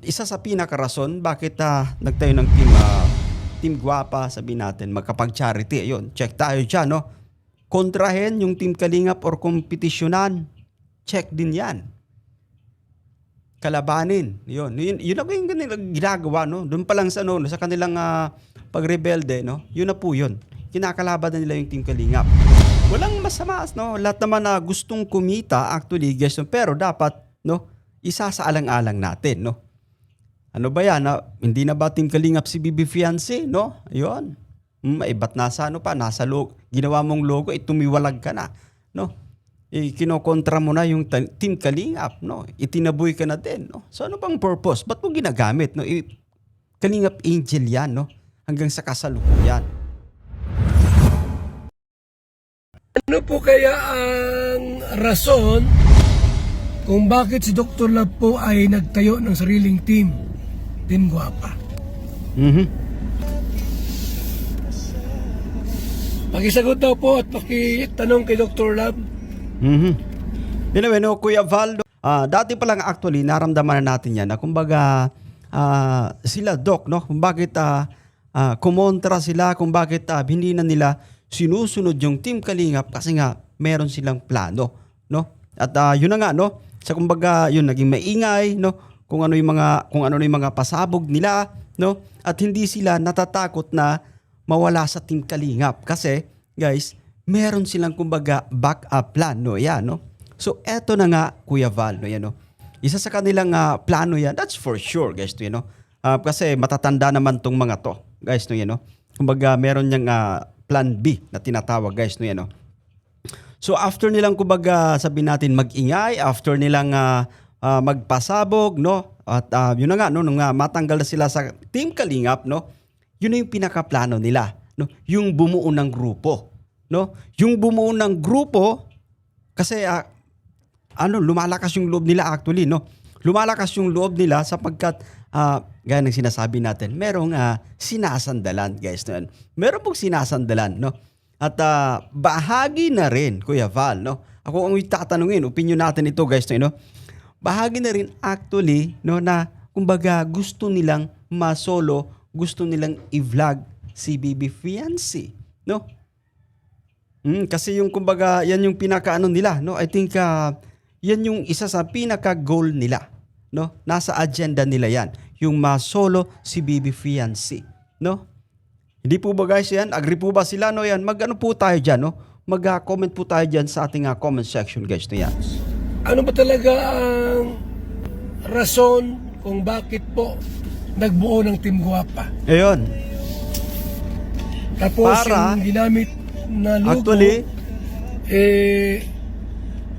isa sa pinakarason bakit nagtayo ng Team Guapa, sabihin natin, magkapag-charity. Ayun, check tayo dyan, no? Kontrahen yung Team Kalingap or kompetisyonan. Check din yan. Kalabanin. Yun ako yung ginagawa, no? Doon pa lang sa kanilang pagrebelde, no? Yun na po yun. Kinakalaban na nila yung Team Kalingap. Walang masama, no? Lahat naman na gustong kumita, actually, guys, no? Pero dapat, no? Isa sa alang-alang natin, no? Ano ba yan? Hindi na ba Team Kalingap si Bibi Fiancé, no? Ayun. Ba't nasa nasa logo, ginawa mong logo, tumiwalag ka na, no? Kinokontra mo na yung Team Kalingap, no? Itinaboy ka na din, no? So ano bang purpose? Ba't mo ginagamit, no? Kalingap Angel yan, no? Hanggang sa kasalukuyan. Ano po kaya ang rason kung bakit si Dr. Love po ay nagtayo ng sariling Team Guapa? Pakisagot daw po at pakitanong kay Dr. Love. Anyway, no, Kuya Val, dati pa lang actually naramdaman na natin yan na kumbaga sila Doc, no? Kung bakit kumontra sila, kung bakit hindi na nila sinusunod yung Team Kalingap kasi nga meron silang plano, no? At yun na nga, no? Sa kumbaga yun naging maingay, no? Kung ano yung mga pasabog nila, no? At hindi sila natatakot na mawala sa Team Kalingap kasi guys, meron silang kumbaga backup plan, no? Yan, no? So eto na nga Kuya Val, no? Yan, no? Isa sa kanilang plano yan, that's for sure, guys, no? Yan, no? Kasi matatanda naman tong mga to, guys, no? Yan, no? Kumbaga meron niyang plan B na tinatawag, guys, no? Yan, no? So after nilang kumbaga sabihin natin mag-ingay, after nilang magpasabog, no? At yun na nga, no? Nung matanggal na sila sa Team Kalingap, no? Yun na yung pinakaplano nila, no? Yung bumuo ng grupo, no? Yung bumuo ng grupo kasi lumalakas yung loob nila actually, no? Lumalakas yung loob nila sapagkat gaya ng sinasabi natin, merong sinasandalan, guys, no? Meron pong sinasandalan, no? At bahagi na rin, Kuya Val, no? Ako ang tatanungin, opinion natin ito, guys, no? Bahagi na rin actually, no, na kumbaga gusto nilang masolo, gusto nilang i-vlog si Bibi Fiancé, no? Kasi yung kumbaga, yan yung pinakaano nila, no? I think yan yung isa sa pinaka-goal nila, no? Nasa agenda nila yan, yung masolo si Bibi Fiancé, no? Hindi po ba guys yan? Agree po ba sila, no? Yan, mag-ano po tayo dyan, no? Mag-comment po tayo dyan sa ating comment section, guys, no? Yan. Ano ba talaga ang rason kung bakit po nagbuo ng Team Guapa? Ayun. Tapos yung ginamit na logo, actually,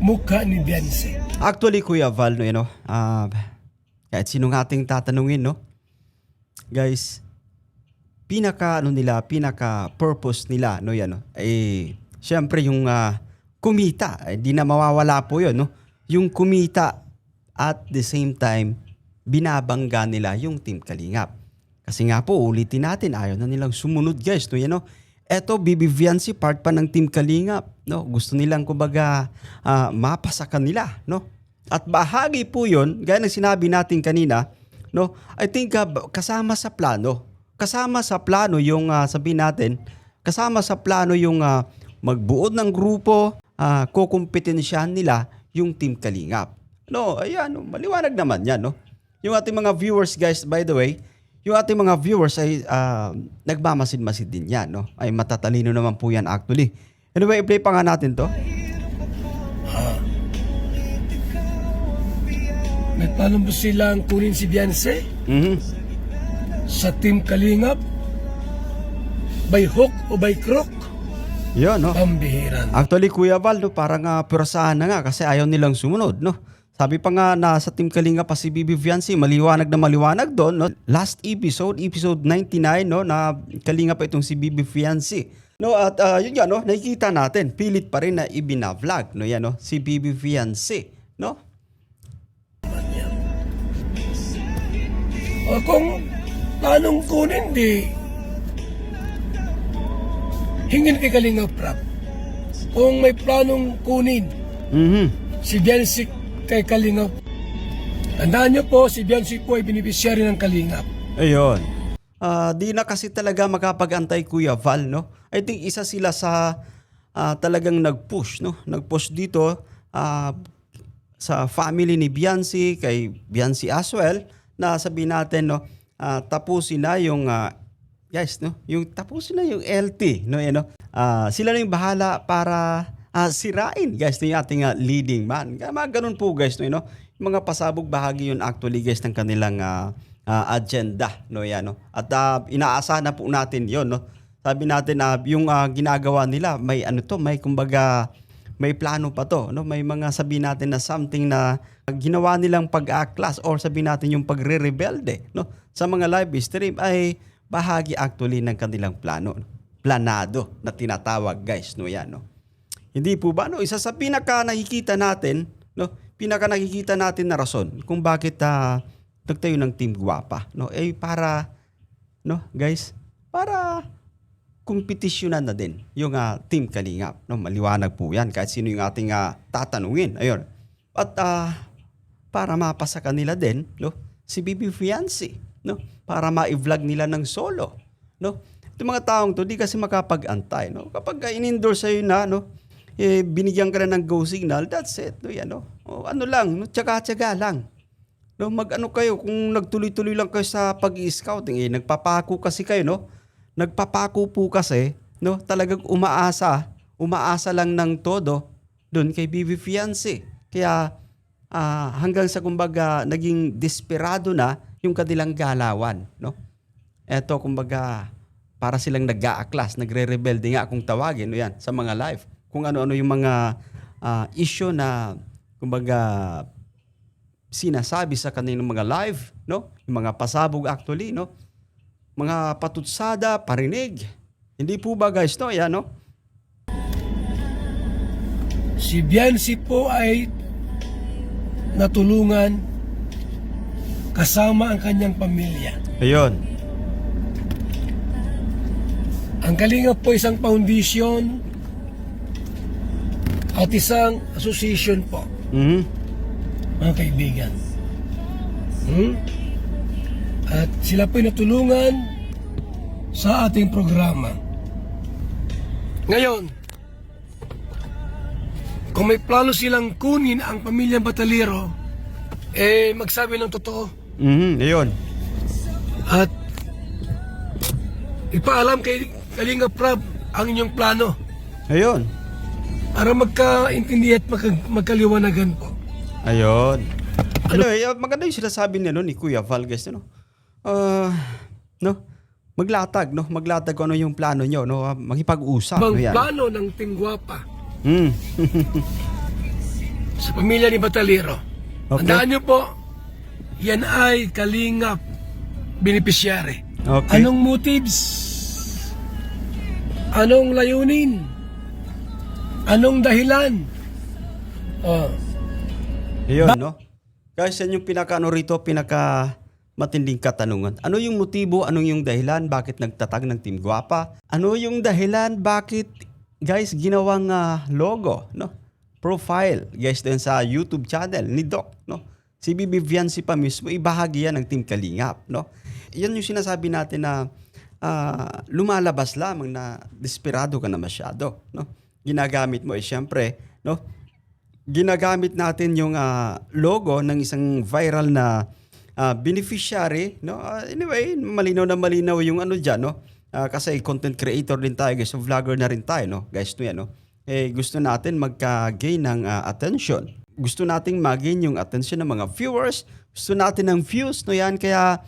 mukha ni Fiancé. Actually, Kuya Val, no, you know, kahit sinong ating tatanungin, no? Guys, pinaka-purpose nila, no, yan, no? Syempre yung kumita, di na mawawala po yun, no? Yung kumita at the same time, binabangga nila yung Team Kalingap. Kasi nga po, ulitin natin, ayaw na nilang sumunod, guys, no, yan, no? Eto, Bibi Fiancé, part pa ng Team Kalingap, no? Gusto nilang, kumbaga, mapasa kanila, no? At bahagi po yun, gaya ng sinabi natin kanina, no? I think kasama sa plano yung sabihin natin, kasama sa plano yung magbuod ng grupo, kukumpetensyahan nila yung Team Kalingap. No, ayan, no, maliwanag naman yan, no? Yung ating mga viewers, guys, by the way, yung ating mga viewers ay nagmamasid-masid din yan, no? Ay matatalino naman po yan actually. Anyway, i-play pa nga natin to. May plano ba silang kunin si Fiancé? Sa Team Kalingap? By hook o by crook? Yun, no? Pambihiran. Actually, Kuya Val, no, parang purasahan na nga kasi ayaw nilang sumunod, no? Sabi pa nga na sa Team Kalingap pa si Bibi Fiancé, maliwanag na maliwanag doon, no? Last episode 99, no, na Kalingap pa itong si Bibi Fiancé. No, at yun nga, no, nakikita natin, pilit pa rin na ibina-vlog, no, yan, no, si Bibi Fiancé, no? O kung planong kunin, di hingin kay Kalingap Rap. Kung may planong kunin si Fiancé kay Kalingap, Tandaan nyo po, si Biancy po ay beneficiary ng Kalingap. Ayun. Di na kasi talaga makapag-antay Kuya Val, no? I think isa sila sa talagang nag-push, no? Nag-push dito sa family ni Biancy, kay Biancy as well, na sabihin natin, no? Tapusin na yung guys, no? Yung tapusin na yung LT, no? Yan, no? Sila na yung bahala para sirain, guys, yung ating leading man. Mga ganun po, guys, no? You know? Yung mga pasabog bahagi yun actually, guys, ng kanilang agenda, no? Yan, no? At inaasahan na po natin yun, no? Sabi natin yung ginagawa nila, may may kumbaga may plano pa to, no? May mga sabi natin na something na ginawa nilang pag-a-class or sabi natin yung pagre-rebelde, no? Sa mga live stream ay bahagi actually ng kanilang plano, no? Planado na tinatawag, guys, no? Yan, no? Hindi po ba, no? Isa sa pinaka nakikita natin, no? Pinaka nakikita natin na rason kung bakit nagtayo ng Team Guapa, no? Para, no, guys, para kompetisyonan na din yung Team Kalingap, no? Maliwanag po yan kahit sino yung ating tatanungin. Ayun. At para mapasa kanila din, no, si Bibi Fiancé, no? Para ma-vlog nila ng solo, no? Itong mga taong to di kasi makapag-antay, no? Kapag in-endorse sa'yo na, no, binigyan ka na ng go signal, that's it, no? Yan, no? O, ano lang, no? Tsaga-tsaga lang. No, mag-ano kayo, kung nagtuloy-tuloy lang kayo sa pag-i-scouting, nagpapako kasi kayo, no? Nagpapako po kasi, no? Talagang umaasa lang ng todo doon kay Bibi Fiancé. Kaya hanggang sa kumbaga naging desperado na yung kanilang galawan, no? Eto kumbaga para silang nag-a-class, nagre-rebelde nga kung tawagin, no? Yan, sa mga live. Kung ano-ano yung mga issue na kumbaga sinasabi sa kanilang mga live, no? Yung mga pasabog actually, no? Mga patutsada, parinig. Hindi po ba, guys, no? Yan, no? Si Biancy po ay natulungan kasama ang kanyang pamilya. Ayun. Ang Kalingap po isang foundation at isang association po, mga kaibigan. At sila po natulungan sa ating programa. Ngayon, kung may plano silang kunin ang pamilyang Batalero, magsabi ng totoo. Ayun. At ipaalam kay Kalingap Prab ang inyong plano Ayun. para magkaintindi at magkaliwanagan po. Ayun. Anyway, maganda yung sinasabi niya, no, ni Kuya Val, guys, no? No? Maglatag, no? Maglatag kung ano yung plano nyo, no? Makipag-usap. Ang no, yan. plano ng Tingguapa Mm. sa pamilya ni Batalero. Okay. Tandaan nyo po, yan ay Kalingap beneficiary. Okay. Anong motives? Anong layunin? Anong dahilan? Ayun, no? Guys, yan yung pinaka matinding katanungan. Ano yung motibo? Ano yung dahilan? Bakit nagtatag ng Team Guapa? Ano yung dahilan? Bakit, guys, ginawang logo, no? Profile, guys, din sa YouTube channel ni Doc, no? Si Bibi Fiancé pa mismo, ibahagi yan ng Team Kalingap, no? Yan yung sinasabi natin na lumalabas lamang na desperado ka na masyado, no? Ginagamit mo, syempre, no? Ginagamit natin yung logo ng isang viral na beneficiary, no? Anyway, malinaw na malinaw yung ano dyan, no? Kasi content creator din tayo, guys, so vlogger na rin tayo, no? Guys, no yan, no? Gusto natin magka-gain ng attention. Gusto nating mag-gain yung attention ng mga viewers. Gusto natin ng views, no yan? Kaya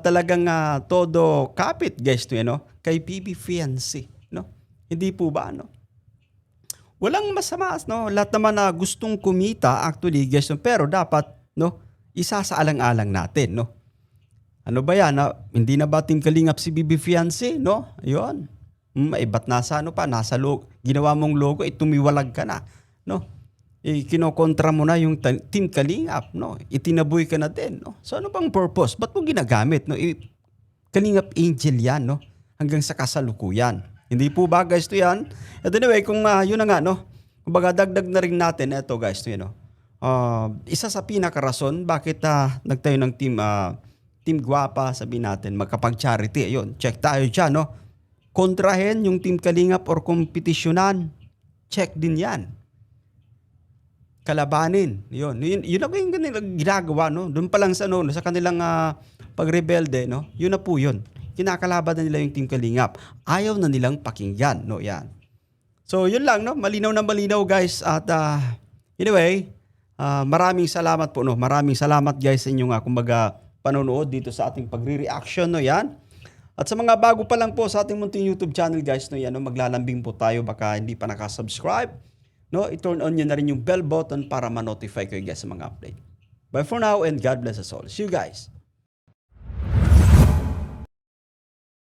talagang todo kapit, guys, no yan, no? Kay Bibi Fiancé, no? Hindi po ba, no? Walang masama, no? Lahat naman na gustong kumita, actually, guys, no? Pero dapat, no? Isasaalang-alang natin, no? Ano ba yan? Hindi na ba Team Kalingap si Bibi Fiancé, no? Ayun. Ba't nasa ano pa? Nasa logo. Ginawa mong logo, tumiwalag ka na, no? Kinokontra mo na yung Team Kalingap, no? Itinaboy ka na din, no? So ano bang purpose? Ba't mo ginagamit, no? Kalingap Angel yan, no? Hanggang sa kasalukuyan. Hindi po ba, guys, to yan? At anyway, kung yun na nga, no? Kumbaga, dagdag na rin natin, eto, guys, to yan, no? isa sa pinakarason bakit nagtayo ng Team Guapa, sabihin natin, magkapag-charity. Ayun, check tayo dyan, no? Kontrahen yung Team Kalingap or kompetisyonan. Check din yan. Kalabanin. Yun ako yung ginagawa, no? Doon pa lang sa kanilang pagrebelde, no? Yun na po yun. Kinakalaban na nila yung Team Kalingap. Ayaw na nilang pakinggan, no? Yan. So, yun lang, no? Malinaw na malinaw, guys. At anyway, maraming salamat po, no? Maraming salamat, guys, sa inyong panonood dito sa ating pagre-reaction, no? Yan. At sa mga bago pa lang po sa ating munting YouTube channel, guys, no? Yan, no? Maglalambing po tayo, baka hindi pa nakasubscribe, no? I-turn on nyo na rin yung bell button para ma-notify kayo, guys, sa mga update. Bye for now and God bless us all. See you, guys.